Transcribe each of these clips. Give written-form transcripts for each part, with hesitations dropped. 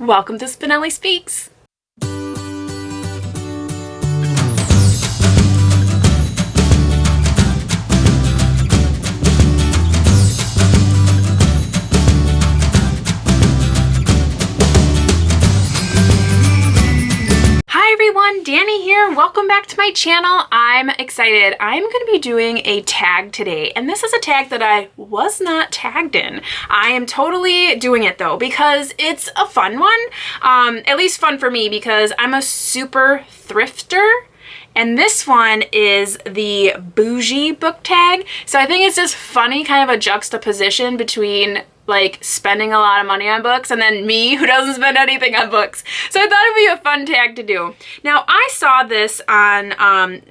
Welcome to Spenelli Speaks. Hi everyone, Danny here. Welcome back to my channel. I'm excited. I'm going to be doing a tag today, and this is a tag that I was not tagged in. I am totally doing it though because it's a fun one. At least fun for me because I'm a super thrifter. And this one is the Boujee book tag. So I think it's just funny, kind of a juxtaposition between like spending a lot of money on books and then me who doesn't spend anything on books. So I thought it'd be a fun tag to do. Now I saw this on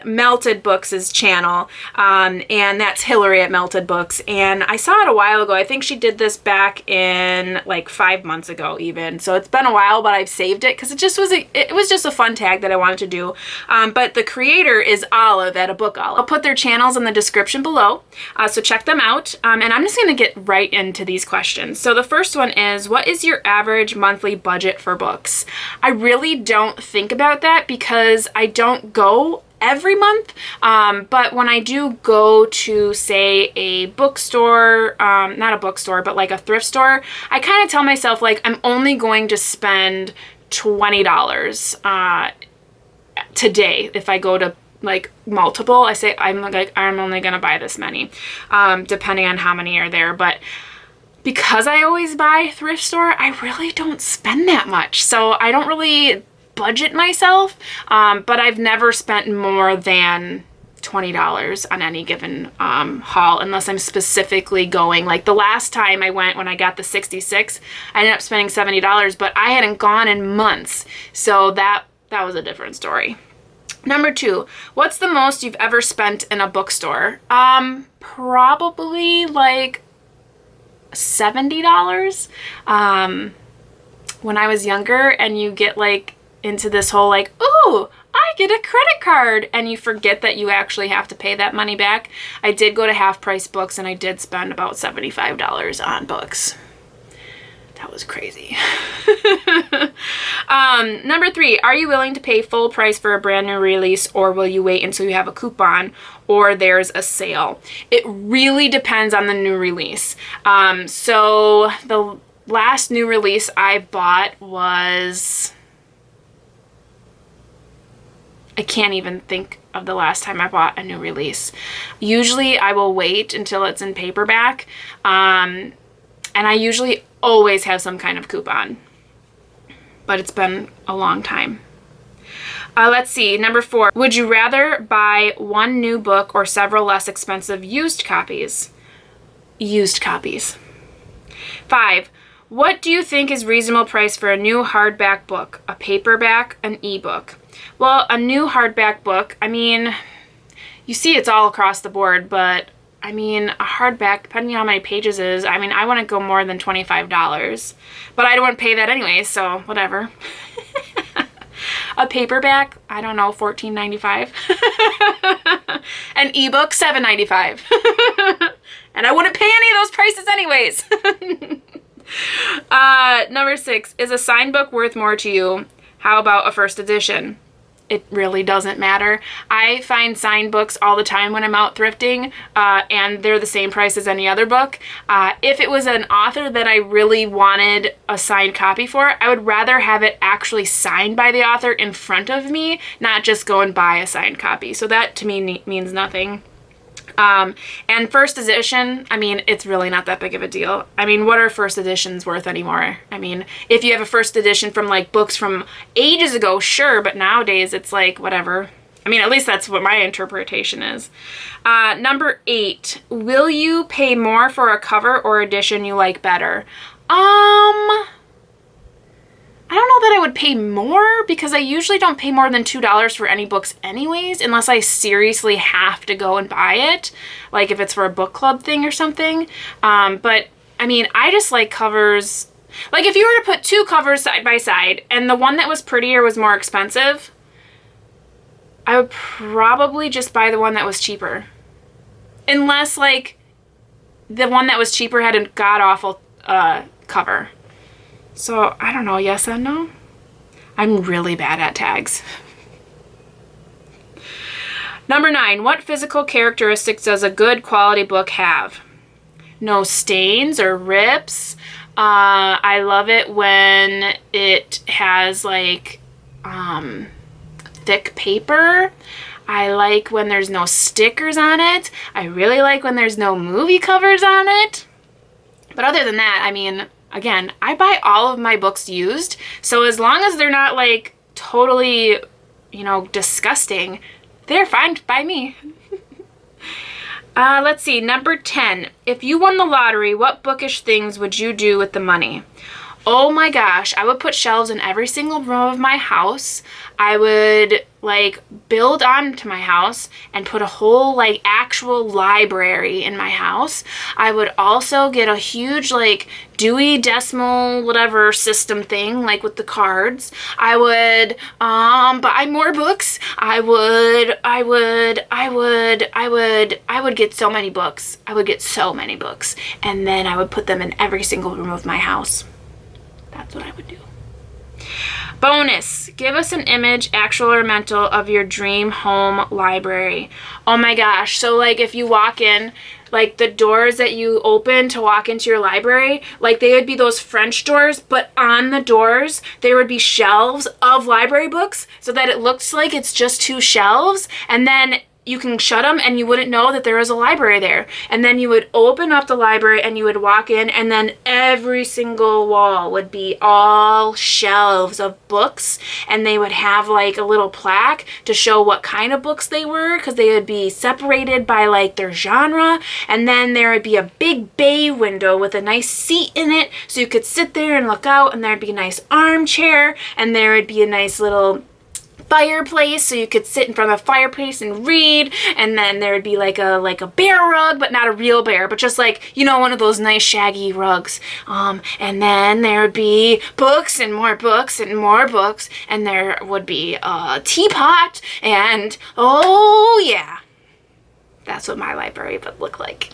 Melted Books' channel, and that's Hilary at Melted Books, and I saw it a while ago. I think she did this back in like 5 months ago even. So it's been a while, but I've saved it because it was just a fun tag that I wanted to do. But the creator is Olive at A Book Olive. I'll put their channels in the description below, so check them out. And I'm just gonna get right into these questions. So the first one is, what is your average monthly budget for books? I really don't think about that because I don't go every month, but when I do go to, say, a bookstore, not a bookstore, but like a thrift store, I kind of tell myself like I'm only going to spend $20 today if I go to like multiple. I say I'm only gonna buy this many, depending on how many are there. But because I always buy thrift store, I really don't spend that much. So I don't really budget myself, but I've never spent more than $20 on any given haul, unless I'm specifically going. Like the last time I went, when I got the 66, I ended up spending $70, but I hadn't gone in months. So that was a different story. Number 2, what's the most you've ever spent in a bookstore? Probably like $70. When I was younger, and you get like into this whole like, ooh, I get a credit card, and you forget that you actually have to pay that money back. I did go to Half Price Books, and I did spend about $75 on books. That was crazy. Number 3, are you willing to pay full price for a brand new release, or will you wait until you have a coupon or there's a sale? It really depends on the new release. So the last new release I bought was, I can't even think of the last time I bought a new release. Usually I will wait until it's in paperback, and I usually always have some kind of coupon, but it's been a long time. Let's see, number 4, would you rather buy one new book or several less expensive used copies? Used copies. 5, what do you think is reasonable price for a new hardback book, a paperback, an ebook? Well, a new hardback book, I mean, you see it's all across the board, but I mean, a hardback, depending on how many pages it is, I mean, I wouldn't go more than $25, but I wouldn't pay that anyway, so whatever. A paperback, I don't know, $14.95. An ebook, $7.95. And I wouldn't pay any of those prices anyways. Number 6, is a signed book worth more to you? How about a first edition? It really doesn't matter. I find signed books all the time when I'm out thrifting, and they're the same price as any other book. If it was an author that I really wanted a signed copy for, I would rather have it actually signed by the author in front of me, not just go and buy a signed copy. So that to me means nothing. And first edition, I mean, it's really not that big of a deal. I mean, what are first editions worth anymore? I mean, if you have a first edition from like books from ages ago, sure, but nowadays it's like whatever. I mean, at least that's what my interpretation is. Number 8, will you pay more for a cover or edition you like better? I don't know that I would pay more, because I usually don't pay more than $2 for any books anyways, unless I seriously have to go and buy it, like if it's for a book club thing or something. But I mean, I just like covers. Like if you were to put 2 covers side by side and the one that was prettier was more expensive, I would probably just buy the one that was cheaper. Unless like the one that was cheaper had a god-awful cover. So I don't know, yes and no. I'm really bad at tags. Number 9, what physical characteristics does a good quality book have? No stains or rips. I love it when it has like thick paper. I like when there's no stickers on it. I really like when there's no movie covers on it. But other than that, I mean, again, I buy all of my books used. So as long as they're not like totally, you know, disgusting, they're fine by me. Let's see, number 10. If you won the lottery, what bookish things would you do with the money? Oh my gosh, I would put shelves in every single room of my house. I would like build onto my house and put a whole like actual library in my house. I would also get a huge like Dewey Decimal whatever system thing like with the cards. I would buy more books. I would get so many books. I would get so many books, and then I would put them in every single room of my house. That's what I would do. Bonus, give us an image, actual or mental, of your dream home library. Oh my gosh, so like if you walk in, like the doors that you open to walk into your library, like they would be those French doors, but on the doors there would be shelves of library books so that it looks like it's just 2 shelves, and then you can shut them and you wouldn't know that there was a library there. And then you would open up the library and you would walk in, and then every single wall would be all shelves of books, and they would have like a little plaque to show what kind of books they were, because they would be separated by like their genre. And then there would be a big bay window with a nice seat in it so you could sit there and look out, and there'd be a nice armchair, and there would be a nice little fireplace so you could sit in front of a fireplace and read. And then there would be like a bear rug, but not a real bear, but just like, you know, one of those nice shaggy rugs. And then there would be books and more books and more books, and there would be a teapot, and oh yeah, that's what my library would look like.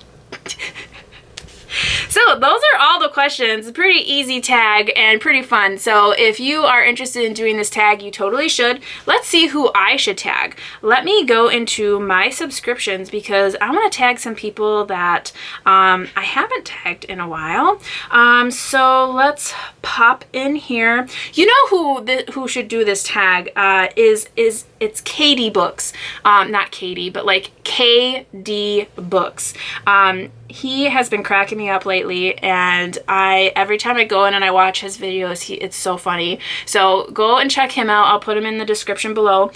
So those are all the questions. Pretty easy tag and pretty fun. So if you are interested in doing this tag, you totally should. Let's see who I should tag. Let me go into my subscriptions because I want to tag some people that I haven't tagged in a while. So let's pop in here. You know who should do this tag it's Katie Books. Not Katie, but like KD Books. He has been cracking me up lately, and every time I go in and I watch his videos, it's so funny. So go and check him out. I'll put him in the description below.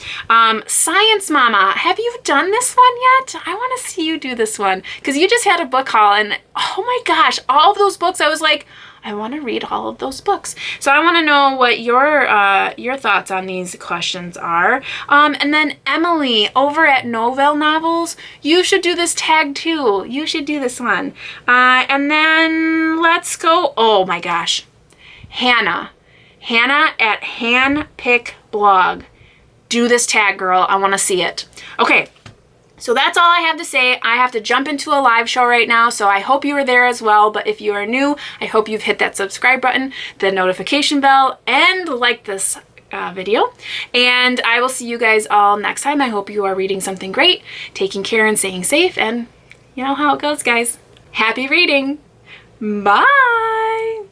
Science Mama, have you done this one yet? I want to see you do this one because you just had a book haul, and oh my gosh, all of those books, I was like, I want to read all of those books. So I want to know what your thoughts on these questions are. And then Emily over at Novel Novels, you should do this tag too. You should do this one. And then let's go. Oh my gosh. Hannah at Handpick Blog. Do this tag, girl. I want to see it. Okay. So that's all I have to say. I have to jump into a live show right now, so I hope you are there as well. But if you are new, I hope you've hit that subscribe button, the notification bell, and like this video. And I will see you guys all next time. I hope you are reading something great, taking care and staying safe, and you know how it goes, guys. Happy reading. Bye.